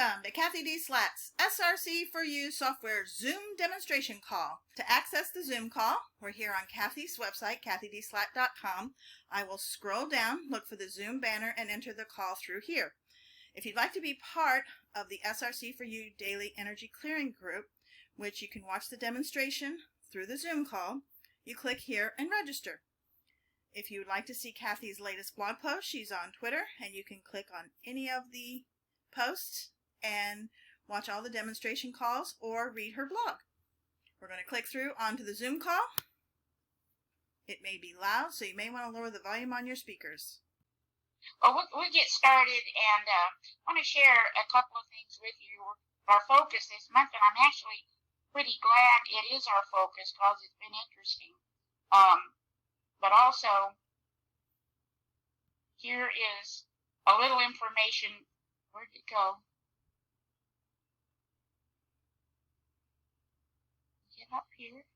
Welcome to CathyDSlaught's SRC4u software Zoom demonstration call. To access the Zoom call, we're here on Cathy's website, CathyDSlaght.com. I will scroll down, look for the Zoom banner, and enter the call through here. If you'd like to be part of the SRC4u Daily Energy Clearing Group, which you can watch the demonstration through the Zoom call, you click here and register. If you would like to see Cathy's latest blog post, she's on Twitter, and you can click on any of the posts and watch all the demonstration calls or read her blog. We're going to click through onto the Zoom call. It may be loud, so you may want to lower the volume on your speakers. Well, we'll get started, and I want to share a couple of things with you. Our focus this month, and I'm actually pretty glad it is our focus because it's been interesting. But also, here is a little information. Where'd it go? Get up here.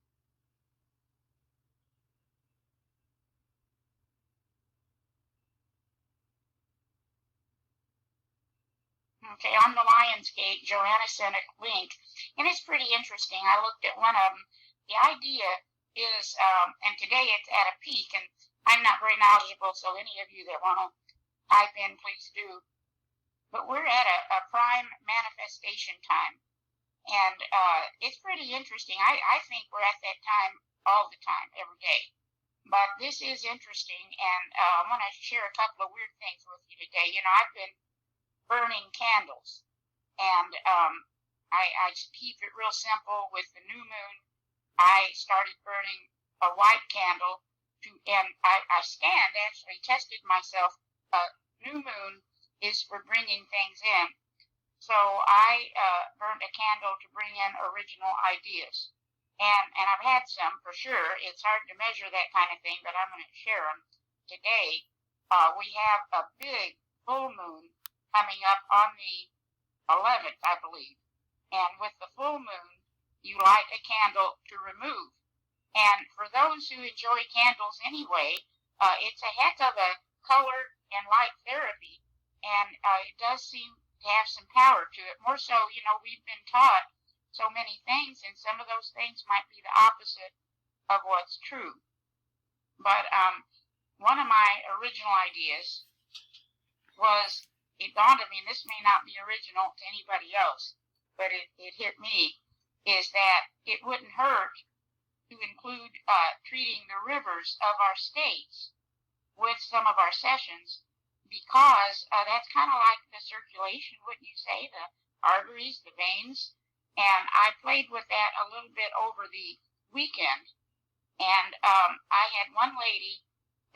Okay, on the Lionsgate, Joanna sent a link, and it's pretty interesting. I looked at one of them. The idea is, and today it's at a peak, and I'm not very knowledgeable, so any of you that want to type in, please do. But we're at a prime manifestation time, and it's pretty interesting. I think we're at that time all the time, every day. But this is interesting, and I want to share a couple of weird things with you today. You know, I've been burning candles, and I keep it real simple. With the new moon, I started burning a white candle, and I actually tested myself. New moon is for bringing things in, so I burned a candle to bring in original ideas, and I've had some for sure. It's hard to measure that kind of thing, but I'm going to share them today. We have a big full moon coming up on the 11th, I believe. And with the full moon, you light a candle to remove. And for those who enjoy candles anyway, it's a heck of a color and light therapy. And it does seem to have some power to it. More so, you know, we've been taught so many things, and some of those things might be the opposite of what's true. But one of my original ideas was, it dawned on me, this may not be original to anybody else, but it hit me, is that it wouldn't hurt to include treating the rivers of our states with some of our sessions, because that's kind of like the circulation, wouldn't you say, the arteries, the veins. And I played with that a little bit over the weekend, and I had one lady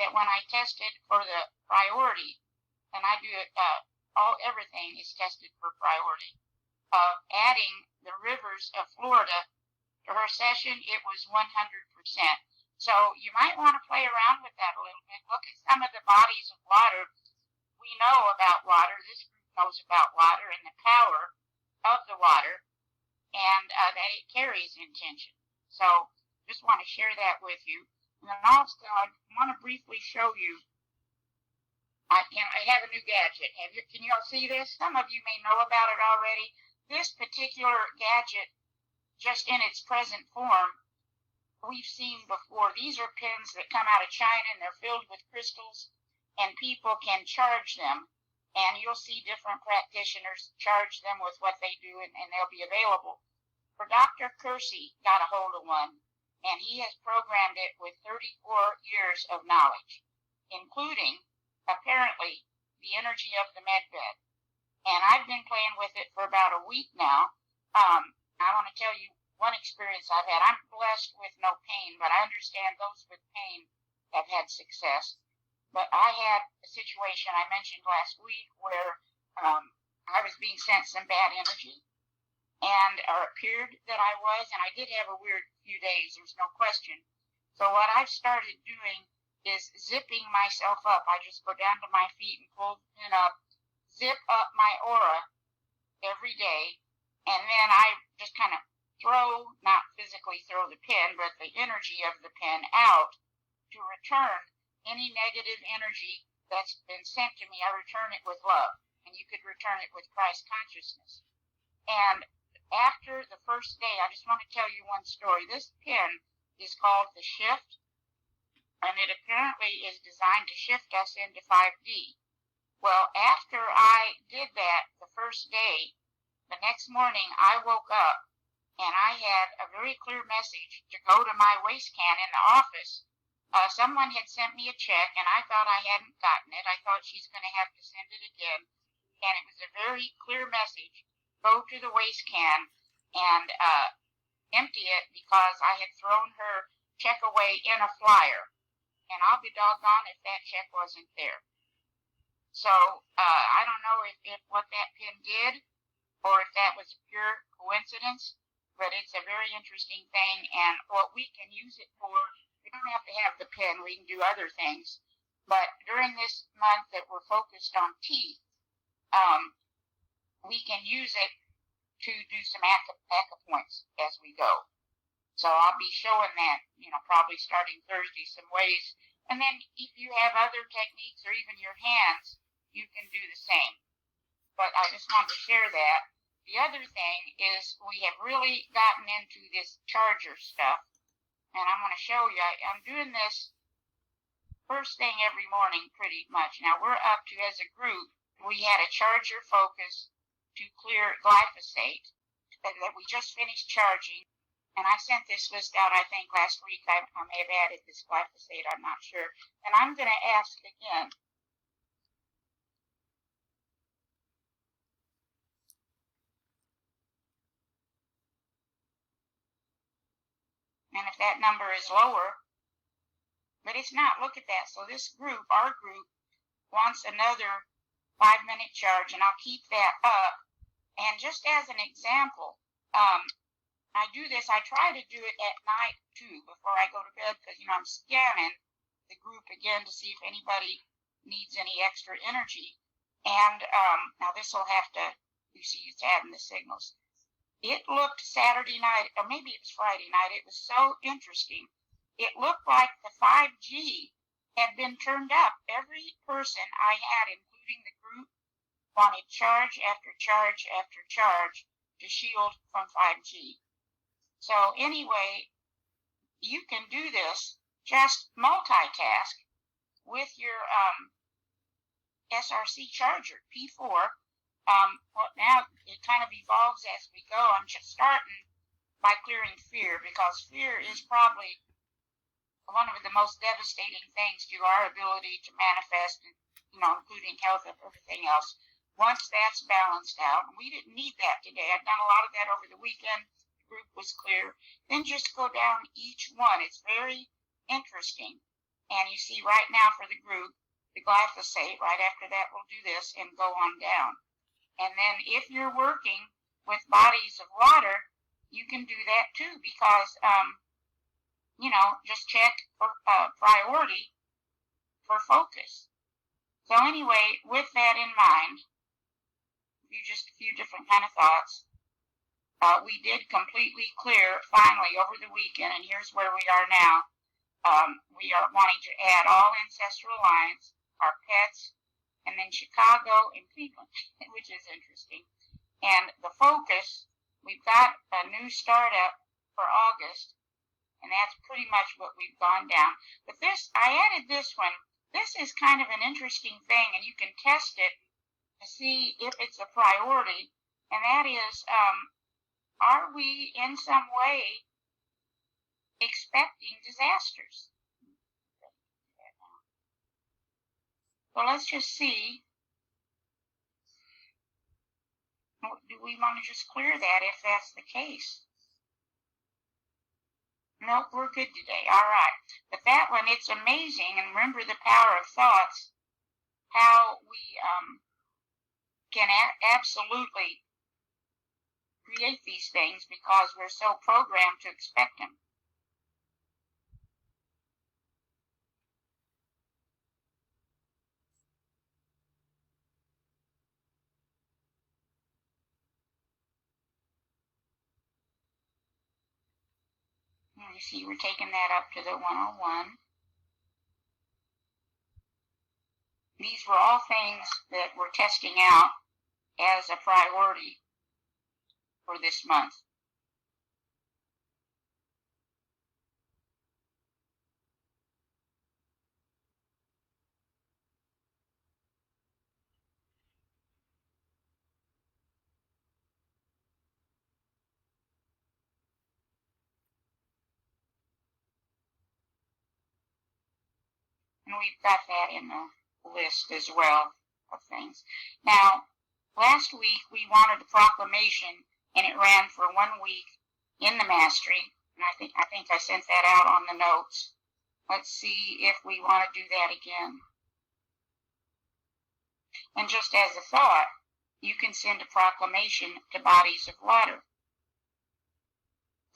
that when I tested for the priority, and I do it, everything is tested for priority, adding the rivers of Florida to her session, it was 100%. So you might want to play around with that a little bit. Look at some of the bodies of water. We know about water. This group knows about water and the power of the water, and that it carries intention. So just want to share that with you. And then also, I want to briefly show you, I have a new gadget. Can you all see this? Some of you may know about it already. This particular gadget, just in its present form, we've seen before. These are pins that come out of China, and they're filled with crystals, and people can charge them. And you'll see different practitioners charge them with what they do, and they'll be available. For Dr. Kersey got a hold of one, and he has programmed it with 34 years of knowledge, including, apparently, the energy of the med bed. And I've been playing with it for about a week now. I want to tell you one experience I've had. I'm blessed with no pain, but I understand those with pain have had success. But I had a situation I mentioned last week where I was being sent some bad energy, and it appeared that I was, and I did have a weird few days, there's no question. So what I've started doing is zipping myself up. I just go down to my feet and pull the pin up, zip up my aura every day, and then I just kind of not physically throw the pin, but the energy of the pin out to return any negative energy that's been sent to me. I return it with love. and you could return it with Christ consciousness. And after the first day, I just want to tell you one story. This pin is called the Shift, and it apparently is designed to shift us into 5D. Well, after I did that the first day, the next morning I woke up and I had a very clear message to go to my waste can in the office. Someone had sent me a check and I thought I hadn't gotten it. I thought she's going to have to send it again. And it was a very clear message. Go to the waste can and empty it because I had thrown her check away in a flyer. And I'll be doggone if that check wasn't there. So I don't know if what that pin did or if that was pure coincidence, but it's a very interesting thing. And what we can use it for, we don't have to have the pin, we can do other things. But during this month that we're focused on teeth, we can use it to do some acupoints as we go. So I'll be showing that, probably starting Thursday, some ways. And then if you have other techniques or even your hands, you can do the same. But I just wanted to share that. The other thing is we have really gotten into this charger stuff. And I'm going to show you. I'm doing this first thing every morning pretty much. Now we're up to, as a group, we had a charger focus to clear glyphosate that we just finished charging. And I sent this list out, I think, last week. I may have added this glyphosate, I'm not sure. And I'm going to ask again. And if that number is lower, but it's not, look at that. So this group, our group, wants another 5-minute charge, and I'll keep that up. And just as an example, I do this, I try to do it at night too, before I go to bed, because, I'm scanning the group again to see if anybody needs any extra energy. And now this will have to, you see it's adding the signals. It looked Saturday night, or maybe it was Friday night, it was so interesting. It looked like the 5G had been turned up. Every person I had, including the group, wanted charge after charge after charge to shield from 5G. So anyway, you can do this, just multitask with your SRC charger, P4. Well, now it kind of evolves as we go. I'm just starting by clearing fear, because fear is probably one of the most devastating things to our ability to manifest, including health and everything else. Once that's balanced out, we didn't need that today. I've done a lot of that over the weekend. The group was clear. Then just go down each one. It's very interesting. And you see right now for the group, the glyphosate, right after that we'll do this and go on down. And then if you're working with bodies of water, you can do that too, because, just check for priority for focus. So anyway, with that in mind, just a few different kind of thoughts. We did completely clear, finally, over the weekend, and here's where we are now. We are wanting to add all ancestral lines, our pets, and then Chicago and Cleveland, which is interesting. And the focus, we've got a new startup for August, and that's pretty much what we've gone down. But this, I added this one. This is kind of an interesting thing, and you can test it to see if it's a priority. And that is, are we in some way expecting disasters? Well, let's just see. Do we want to just clear that if that's the case? Nope, we're good today. All right. But that one, it's amazing. And remember the power of thoughts, how we can absolutely create these things because we're so programmed to expect them. You see, we're taking that up to the 101. These were all things that we're testing out as a priority for this month. And we've got that in the list as well of things. Now, last week we wanted a proclamation, and it ran for 1 week in the mastery. And I think I sent that out on the notes. Let's see if we want to do that again. And just as a thought, you can send a proclamation to bodies of water.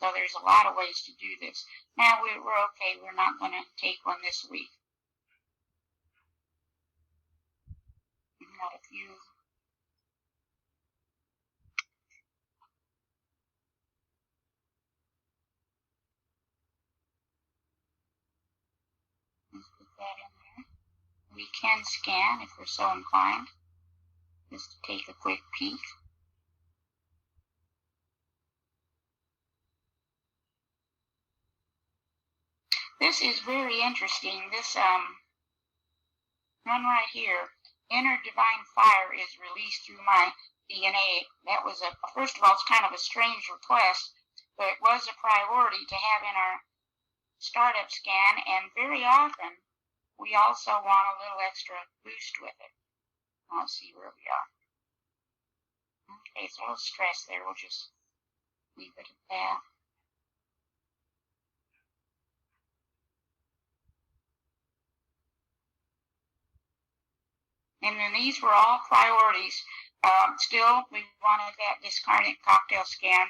So there's a lot of ways to do this. Now we're okay. We're not going to take one this week. We've got a few. Let's put that in there. We can scan if we're so inclined, just to take a quick peek. This is very interesting. This one right here, inner divine fire is released through my DNA. That was first of all, it's kind of a strange request, but it was a priority to have in our startup scan, and very often we also want a little extra boost with it. Let's see where we are. Okay, so a little stress there. We'll just leave it at that. And then these were all priorities. Still, we wanted that discarnate cocktail scan.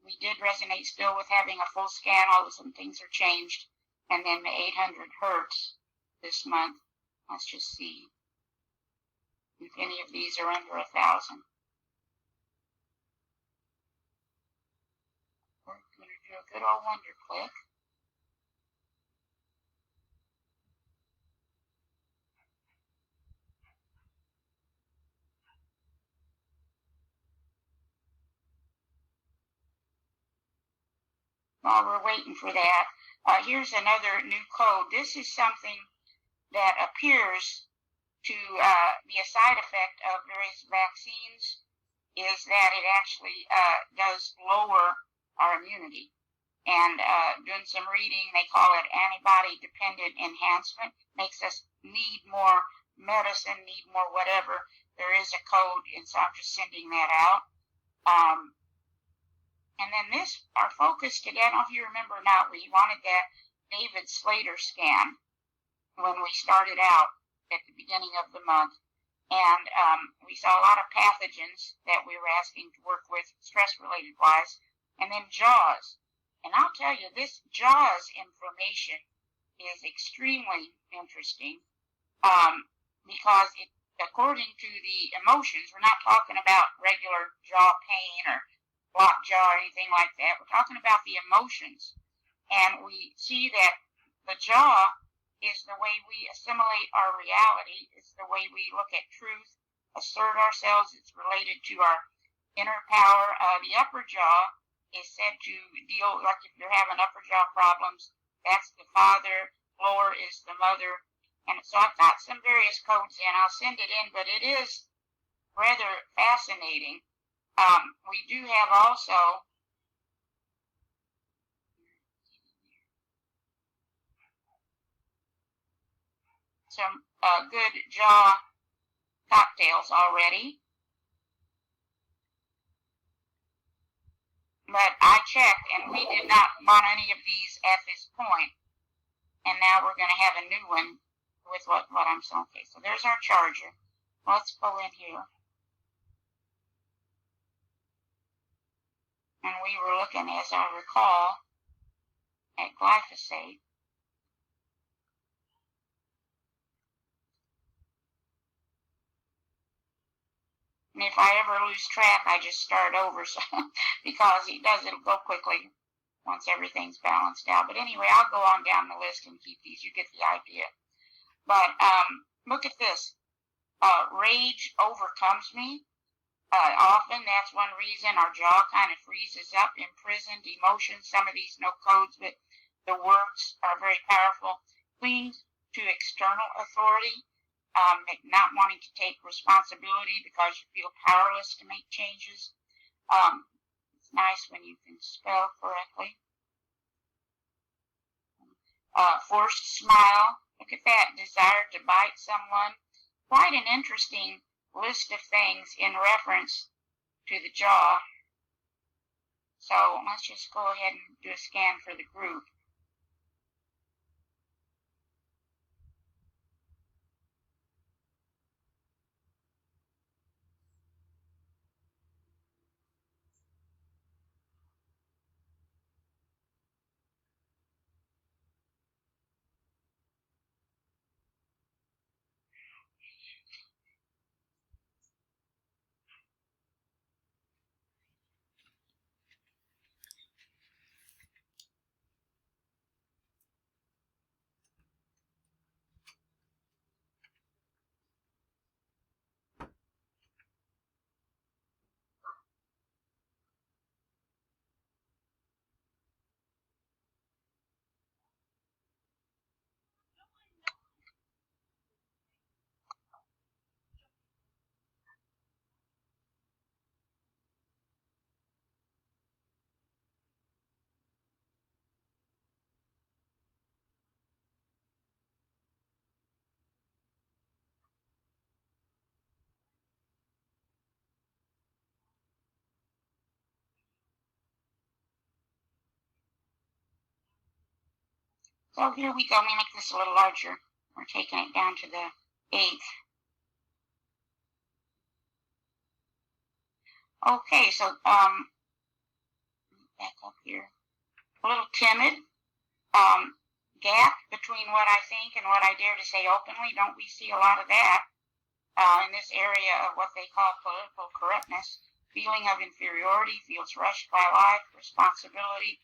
We did resonate still with having a full scan, although some things are changed. And then the 800 hertz this month. Let's just see if any of these are under 1,000. We're going to do a good old wonder click. While we're waiting for that, here's another new code. This is something that appears to be a side effect of various vaccines, is that it actually does lower our immunity. And doing some reading, they call it antibody-dependent enhancement. Makes us need more medicine, need more whatever. There is a code, and so I'm just sending that out. And then this, our focus today, I don't know if you remember or not, we wanted that David Slater scan when we started out at the beginning of the month. And we saw a lot of pathogens that we were asking to work with, stress-related wise, and then JAWS. And I'll tell you, this JAWS information is extremely interesting because it, according to the emotions, we're not talking about regular jaw pain or blocked jaw or anything like that. We're talking about the emotions. And we see that the jaw is the way we assimilate our reality. It's the way we look at truth, assert ourselves. It's related to our inner power. The upper jaw is said to deal, like if you're having upper jaw problems, that's the father, lower is the mother. And so I've got some various codes in. I'll send it in, but it is rather fascinating. We do have also some good jaw cocktails already. But I checked, and we did not want any of these at this point. And now we're going to have a new one with what I'm saying. Okay, so there's our charger. Let's go in here. And we were looking, as I recall, at glyphosate. And if I ever lose track, I just start over, so, because it'll go quickly once everything's balanced out. But anyway, I'll go on down the list and keep these. You get the idea. But look at this. Rage overcomes me. Often that's one reason our jaw kind of freezes up, imprisoned emotions. Some of these no codes, but the words are very powerful. Clings to external authority, not wanting to take responsibility because you feel powerless to make changes. It's nice when you can spell correctly. Forced smile. Look at that. Desire to bite someone. Quite an interesting list of things in reference to the jaw. So let's just go ahead and do a scan for the group. So here we go. Let me make this a little larger. We're taking it down to the 8th. Okay, so back up here. A little timid. Gap between what I think and what I dare to say openly. Don't we see a lot of that in this area of what they call political correctness? Feeling of inferiority, feels rushed by life, responsibility,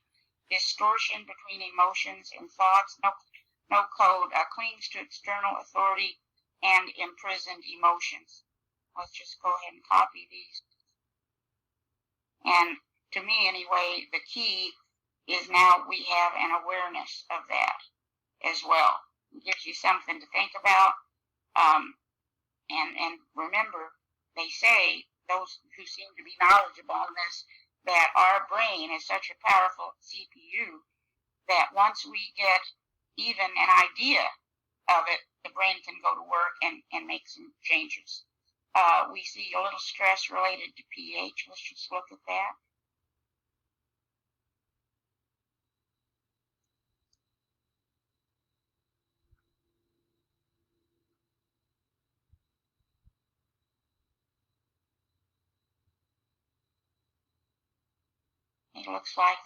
distortion between emotions and thoughts, no code, clings to external authority, and imprisoned emotions. Let's just go ahead and copy these. And to me, anyway, the key is now we have an awareness of that as well. It gives you something to think about. And remember, they say, those who seem to be knowledgeable on this, that our brain is such a powerful CPU that once we get even an idea of it, the brain can go to work and make some changes. We see a little stress related to pH. Let's just look at that. It looks like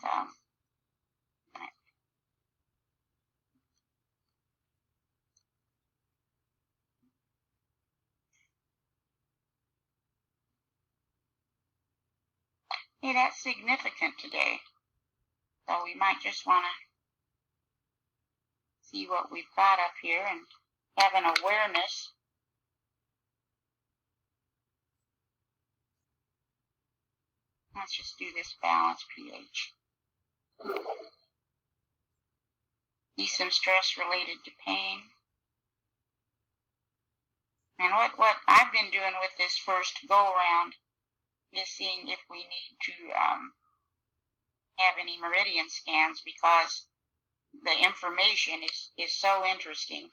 hey, that's significant today. So we might just want to see what we've got up here and have an awareness. Let's just do this balance pH. See some stress related to pain. And what I've been doing with this first go around is seeing if we need to have any meridian scans, because the information is so interesting.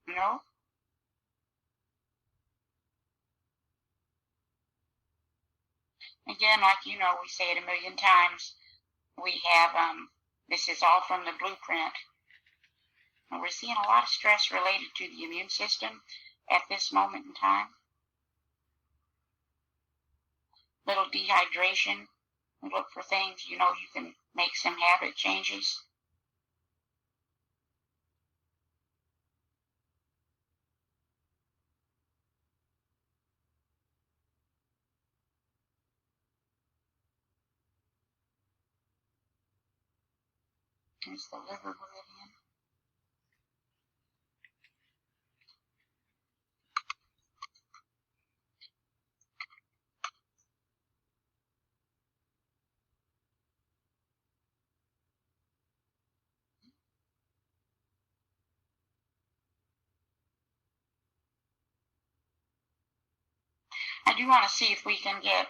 No? Again, like you know, we say it a million times. We have, this is all from the blueprint. And we're seeing a lot of stress related to the immune system at this moment in time. Little dehydration. We look for things, you know, you can make some habit changes. Here's the liver meridian. I do want to see if we can get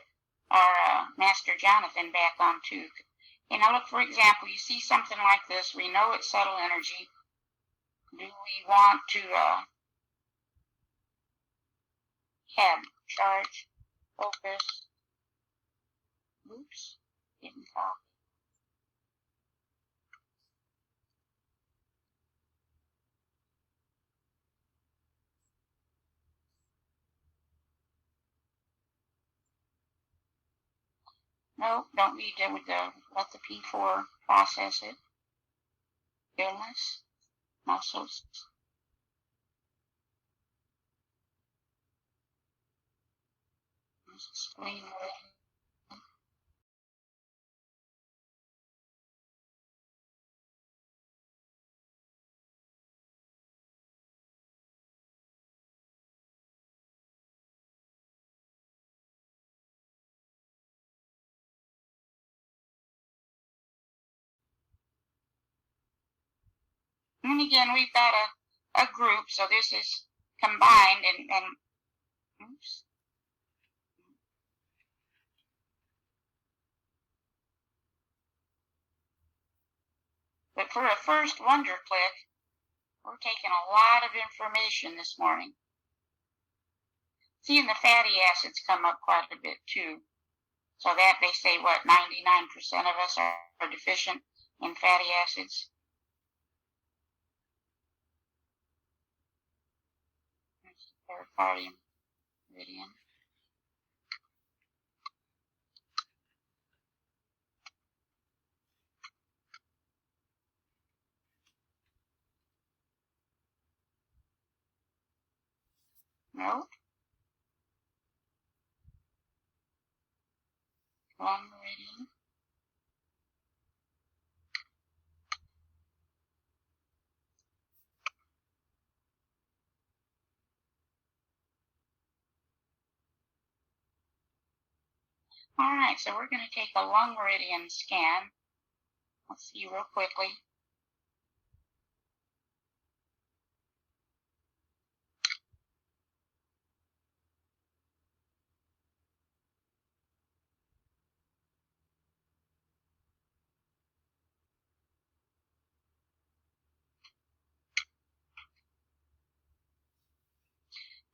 our Master Jonathan back on too. Okay, now look, for example, you see something like this. We know it's subtle energy. Do we want to have charge, focus? Oops, didn't copy. No, don't need to let the P4 process it. Illness, muscles. Spleen. And again, we've got a group, so this is combined and oops. But for a first wonder click, we're taking a lot of information this morning. Seeing the fatty acids come up quite a bit too. So that they say, what, 99% of us are deficient in fatty acids. There's the pericardium meridian. No. Gong meridian. All right, so we're going to take a lung meridian scan. Let's see real quickly.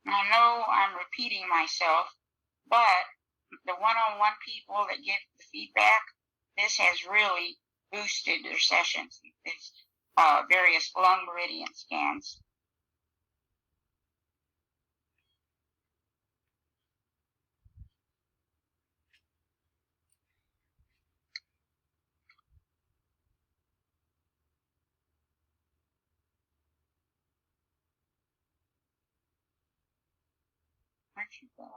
Now, I know I'm repeating myself, but the one-on-one people that give the feedback, this has really boosted their sessions, these various lung meridian scans. Where'd you go?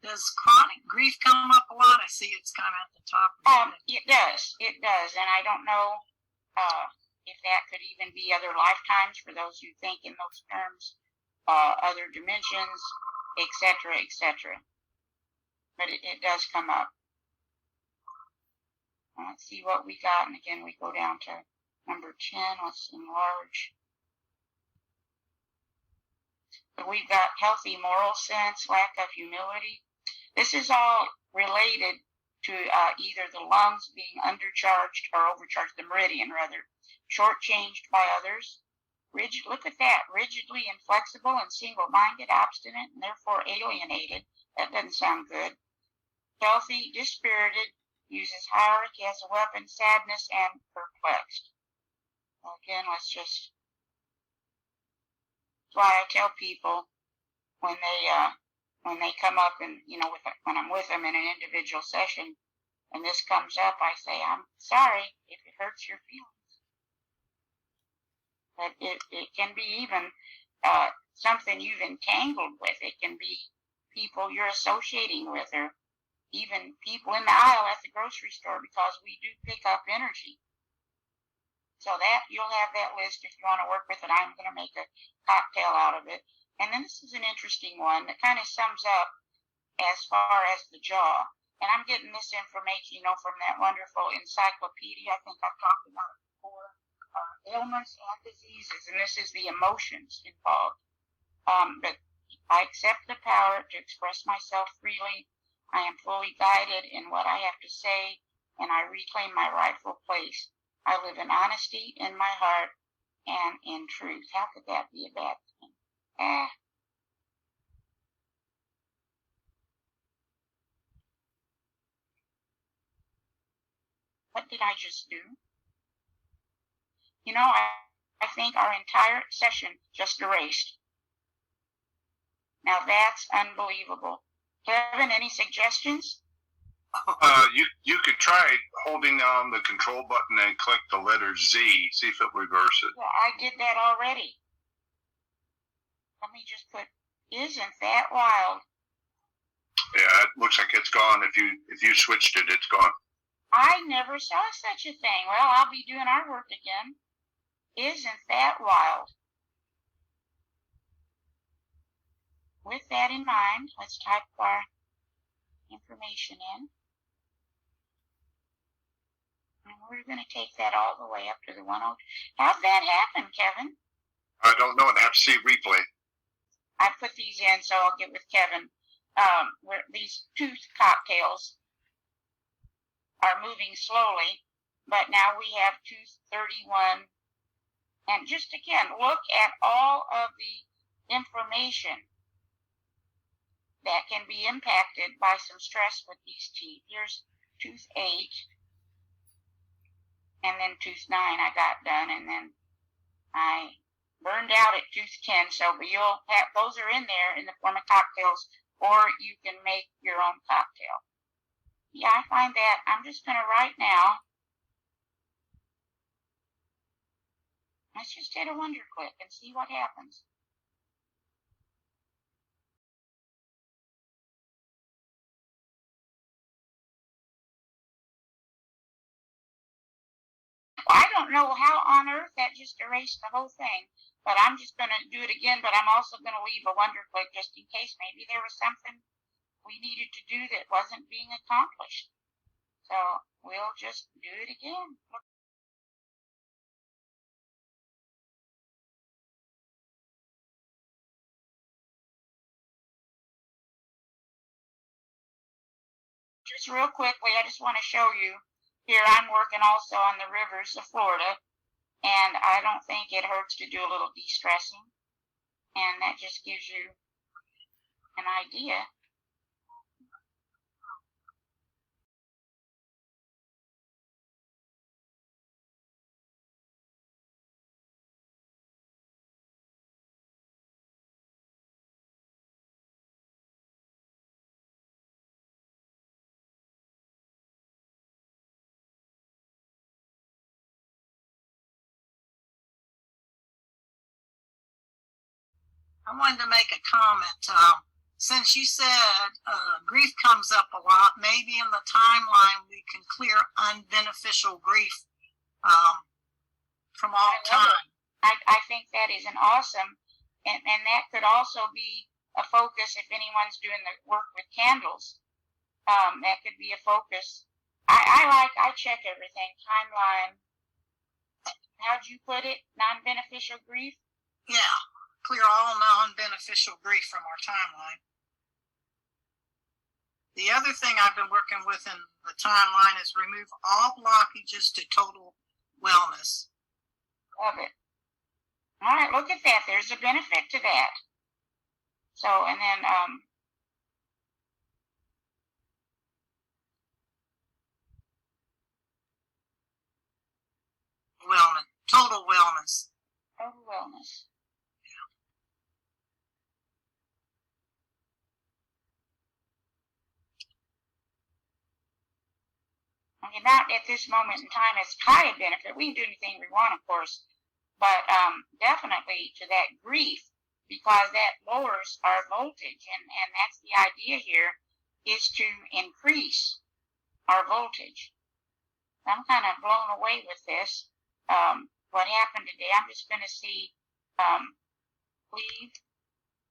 Does chronic grief come up a lot? I see it's kind of at the top. It does, and I don't know if that could even be other lifetimes for those who think in those terms, other dimensions, etc., etc. But it does come up. Let's see what we got, and again we go down to number 10. Let's enlarge. So we've got healthy moral sense, lack of humility. This is all related to either the lungs being undercharged or overcharged, the meridian rather, shortchanged by others. Rigid, look at that, rigidly inflexible and single-minded, obstinate, and therefore alienated. That doesn't sound good. Healthy, dispirited, uses hierarchy as a weapon, sadness, and perplexed. Again, let's just, that's why I tell people when they come up and, when I'm with them in an individual session and this comes up, I say, I'm sorry if it hurts your feelings. But it can be even something you've entangled with. It can be people you're associating with, or even people in the aisle at the grocery store, because we do pick up energy. So that you'll have that list if you want to work with it. I'm going to make a cocktail out of it. And then this is an interesting one that kind of sums up as far as the jaw. And I'm getting this information, from that wonderful encyclopedia. I think I've talked about it before. Ailments and diseases, and this is the emotions involved. But I accept the power to express myself freely. I am fully guided in what I have to say, and I reclaim my rightful place. I live in honesty in my heart and in truth. How could that be a bad thing? What did I just do? I think our entire session just erased. Now that's unbelievable. Kevin, any suggestions? You could try holding on the control button and click the letter Z, see if it reverses. Yeah, I did that already. Let me just put, isn't that wild? Yeah, it looks like it's gone. If you switched it, it's gone. I never saw such a thing. Well, I'll be doing our work again. Isn't that wild? With that in mind, let's type our information in. And we're going to take that all the way up to the 10. How'd that happen, Kevin? I don't know. I'd have to see replay. I put these in, so I'll get with Kevin. Where these tooth cocktails are moving slowly, but now we have tooth 31. And just again, look at all of the information that can be impacted by some stress with these teeth. Here's tooth 8, and then tooth 9 I got done, and then I burned out at tooth 10. So you'll have, those are in there in the form of cocktails, or you can make your own cocktail. Yeah, I find that. I'm just going to right now. Let's just hit a wonder click and see what happens. Well, I don't know how on earth that just erased the whole thing, but I'm just going to do it again, but I'm also going to leave a wonder click just in case maybe there was something we needed to do that wasn't being accomplished. So we'll just do it again. Just real quickly, I just want to show you here. I'm working also on the rivers of Florida, and I don't think it hurts to do a little de-stressing, and that just gives you an idea. I wanted to make a comment. Since you said grief comes up a lot, maybe in the timeline we can clear unbeneficial grief from all time. I think that is an awesome, and that could also be a focus if anyone's doing the work with candles. That could be a focus. I check everything. Timeline. How'd you put it? Non-beneficial grief? Yeah. Clear all non-beneficial grief from our timeline. The other thing I've been working with in the timeline is remove all blockages to total wellness. Love it. All right, look at that. There's a benefit to that. So, and then, Wellness, total wellness. Total wellness. Okay, not at this moment in time as high a benefit. We can do anything we want, of course, but definitely to that grief, because that lowers our voltage, and that's the idea here, is to increase our voltage. I'm kind of blown away with this. What happened today, I'm just going to see, leave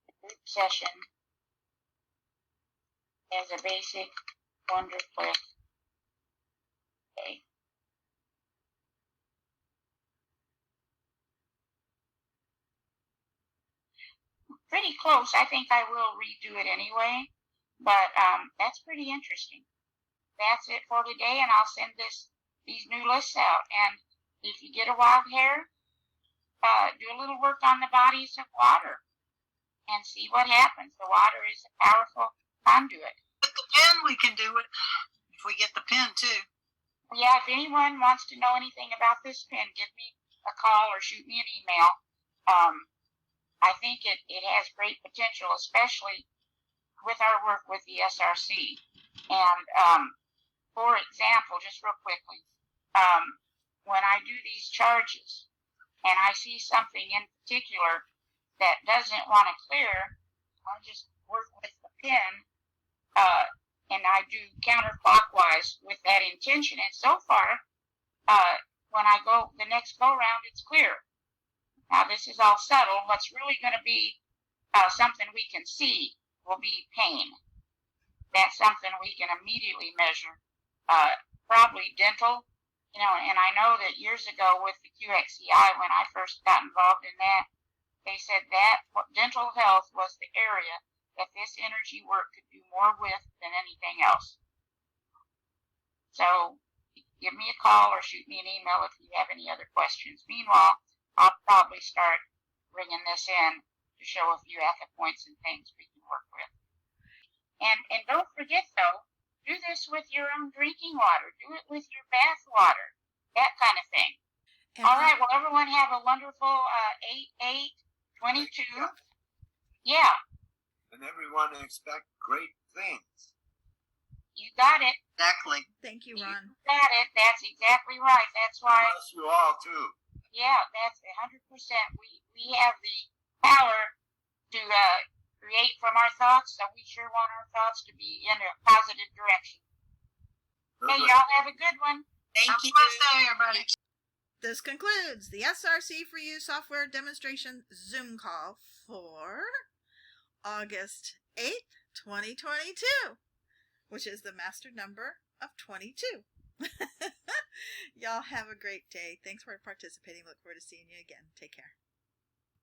the group session as a basic wonder click. Okay. Pretty close. I think I will redo it anyway, but that's pretty interesting. That's it for today, and I'll send these new lists out. And if you get a wild hair, do a little work on the bodies of water and see what happens. The water is a powerful conduit. With the pen, we can do it if we get the pen too. Yeah, if anyone wants to know anything about this pen, give me a call or shoot me an email. I think it has great potential, especially with our work with the SRC. And for example, just real quickly, when I do these charges and I see something in particular that doesn't want to clear, I'll just work with the pen and I do counterclockwise with that intention. And so far, when I go the next go round, it's clear. Now, this is all subtle. What's really going to be something we can see will be pain. That's something we can immediately measure. Probably dental, and I know that years ago with the QXCI, when I first got involved in that, they said that dental health was the area that this energy work could do more with than anything else. So give me a call or shoot me an email if you have any other questions. Meanwhile, I'll probably start bringing this in to show a few ethic points and things we can work with. And don't forget, though, do this with your own drinking water. Do it with your bath water, that kind of thing. And all right, well, everyone have a wonderful 8/8/22. Yeah. And everyone expect great things. You got it. Exactly. Thank you, Ron. You got it. That's exactly right. That's why. Bless you all, too. Yeah, that's 100%. We have the power to create from our thoughts, so we sure want our thoughts to be in a positive direction. Hey, y'all have a good one. Thank you. Namaste, everybody. This concludes the SRC4u software demonstration Zoom call for August 8th, 2022, which is the master number of 22. Y'all have a great day. Thanks for participating. Look forward to seeing you again. Take care.